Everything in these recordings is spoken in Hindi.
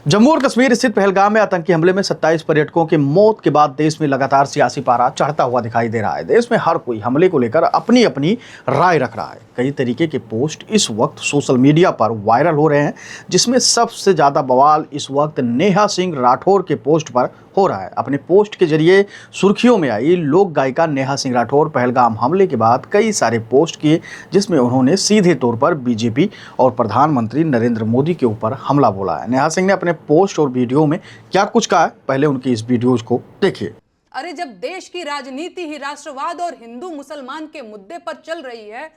जम्मू और कश्मीर स्थित पहलगाम में आतंकी हमले में 27 पर्यटकों की मौत के बाद देश में लगातार सियासी पारा चढ़ता हुआ दिखाई दे रहा है। देश में हर कोई हमले को लेकर अपनी अपनी राय रख रहा है। कई तरीके के पोस्ट इस वक्त सोशल मीडिया पर वायरल हो रहे हैं, जिसमें सबसे ज्यादा बवाल इस वक्त नेहा सिंह राठौर के पोस्ट पर हो रहा है। अपने पोस्ट के जरिए सुर्खियों में आई लोक गायिका नेहा सिंह राठौर पहलगाम हमले के बाद कई सारे पोस्ट किए, जिसमें उन्होंने सीधे तौर पर बीजेपी और प्रधानमंत्री नरेंद्र मोदी के ऊपर हमला बोला है। नेहा सिंह ने अपने पोस्ट और वीडियो में क्या कुछ कहा है, पहले उनकी इस वीडियोज को देखिए। अरे जब देश की राजनीति ही राष्ट्रवाद और हिंदू मुसलमान के मुद्दे पर चल रही है,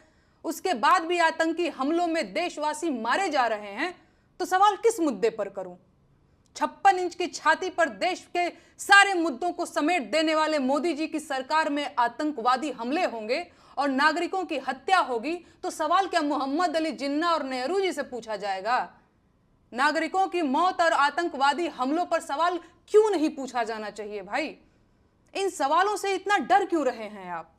उसके बाद भी आतंकी हमलों में देशवासी मारे जा रहे हैं, तो सवाल किस मुद्दे पर करूं? 56 इंच की छाती पर देश के सारे मुद्दों को समेट देने वाले मोदी जी की सरकार में आतंकवादी हमले होंगे और नागरिकों की हत्या होगी, तो सवाल क्या मोहम्मद अली जिन्ना और नेहरू जी से पूछा जाएगा? नागरिकों की मौत और आतंकवादी हमलों पर सवाल क्यों नहीं पूछा जाना चाहिए भाई? इन सवालों से इतना डर क्यों रहे हैं आप?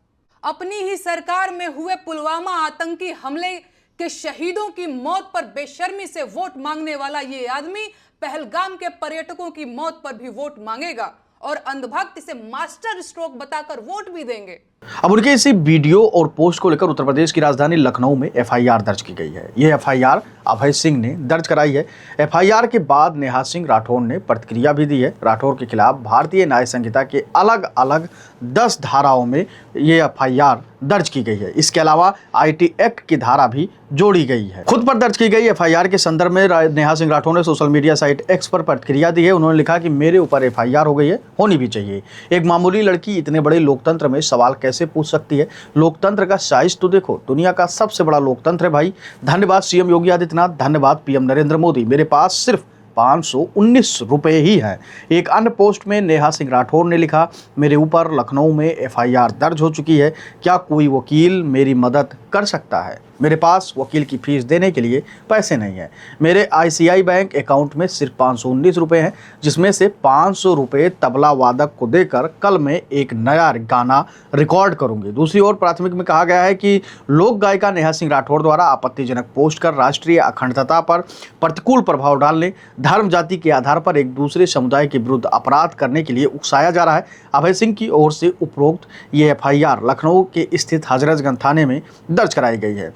अपनी ही सरकार में हुए पुलवामा आतंकी हमले के शहीदों की मौत पर बेशर्मी से वोट मांगने वाला ये आदमी पहलगाम के पर्यटकों की मौत पर भी वोट मांगेगा और अंधभक्त इसे मास्टर स्ट्रोक बताकर वोट भी देंगे। अब उनके इसी वीडियो और पोस्ट को लेकर उत्तर प्रदेश की राजधानी लखनऊ में एफआईआर दर्ज की गई है। यह एफआईआर अभय सिंह ने दर्ज कराई है। एफआईआर के बाद नेहा सिंह राठौर ने प्रतिक्रिया भी दी है। राठौर के खिलाफ भारतीय न्याय संहिता के अलग अलग 10 धाराओं में ये एफआईआर दर्ज की गई है। इसके अलावा आईटी एक्ट की धारा भी जोड़ी गई है। खुद पर दर्ज की गई एफआईआर के संदर्भ में नेहा सिंह राठौर ने सोशल मीडिया साइट एक्स पर प्रतिक्रिया दी है। उन्होंने लिखा कि मेरे ऊपर एफआईआर हो गई है, होनी भी चाहिए। एक मामूली लड़की इतने बड़े लोकतंत्र में सवाल कैसे पूछ सकती है? लोकतंत्र का साइज तो देखो, दुनिया का सबसे बड़ा लोकतंत्र है भाई। धन्यवाद सीएम योगी आदित्यनाथ, धन्यवाद पीएम नरेंद्र मोदी। मेरे पास सिर्फ 519 रुपए ही हैं। एक अन्य पोस्ट में नेहा सिंह राठौर ने लिखा, मेरे ऊपर लखनऊ में एफआईआर दर्ज हो चुकी है, क्या कोई वकील मेरी मदद कर सकता है? मेरे पास वकील की फीस देने के लिए पैसे नहीं है। मेरे आईसीआई बैंक अकाउंट में सिर्फ 519 रुपए हैं, जिसमें से 500 रुपए तबला वादक को देकर कल मैं एक नया गाना रिकॉर्ड करूंगी। दूसरी ओर प्राथमिक में कहा गया है कि लोक गायिका नेहा सिंह राठौर द्वारा आपत्तिजनक पोस्ट कर राष्ट्रीय अखंडता पर प्रतिकूल प्रभाव डालने, धर्म जाति के आधार पर एक दूसरे समुदाय के विरुद्ध अपराध करने के लिए उकसाया जा रहा है। अभय सिंह की ओर से उपरोक्त ये एफआईआर लखनऊ के स्थित हजरतगंज थाने में दर्ज कराई गई है।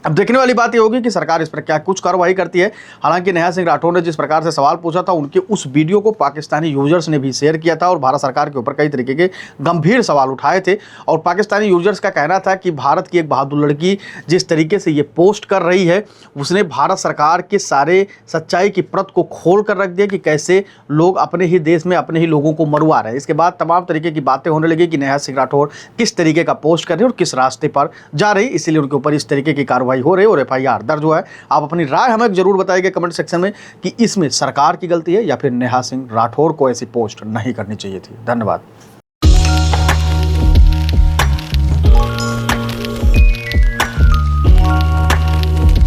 अब देखने वाली बात यह होगी कि सरकार इस पर क्या कुछ कार्रवाई करती है। हालांकि नेहा सिंह राठौर ने जिस प्रकार से सवाल पूछा था, उनके उस वीडियो को पाकिस्तानी यूजर्स ने भी शेयर किया था और भारत सरकार के ऊपर कई तरीके के गंभीर सवाल उठाए थे। और पाकिस्तानी यूजर्स का कहना था कि भारत की एक बहादुर लड़की जिस तरीके से ये पोस्ट कर रही है, उसने भारत सरकार के सारे सच्चाई की परत को खोल कर रख दिया कि कैसे लोग अपने ही देश में अपने ही लोगों को मरवा रहे हैं। इसके बाद तमाम तरीके की बातें होने लगी कि नेहा सिंह राठौर किस तरीके का पोस्ट कर रही है और किस रास्ते पर जा रही, इसीलिए उनके ऊपर इस तरीके की कार्रवाई हो रही है और एफआईआर दर्ज हुआ है। आप अपनी राय हमें जरूर बताइए कमेंट सेक्शन में कि इसमें सरकार की गलती है या फिर नेहा सिंह राठौर को ऐसी पोस्ट नहीं करनी चाहिए थी। धन्यवाद।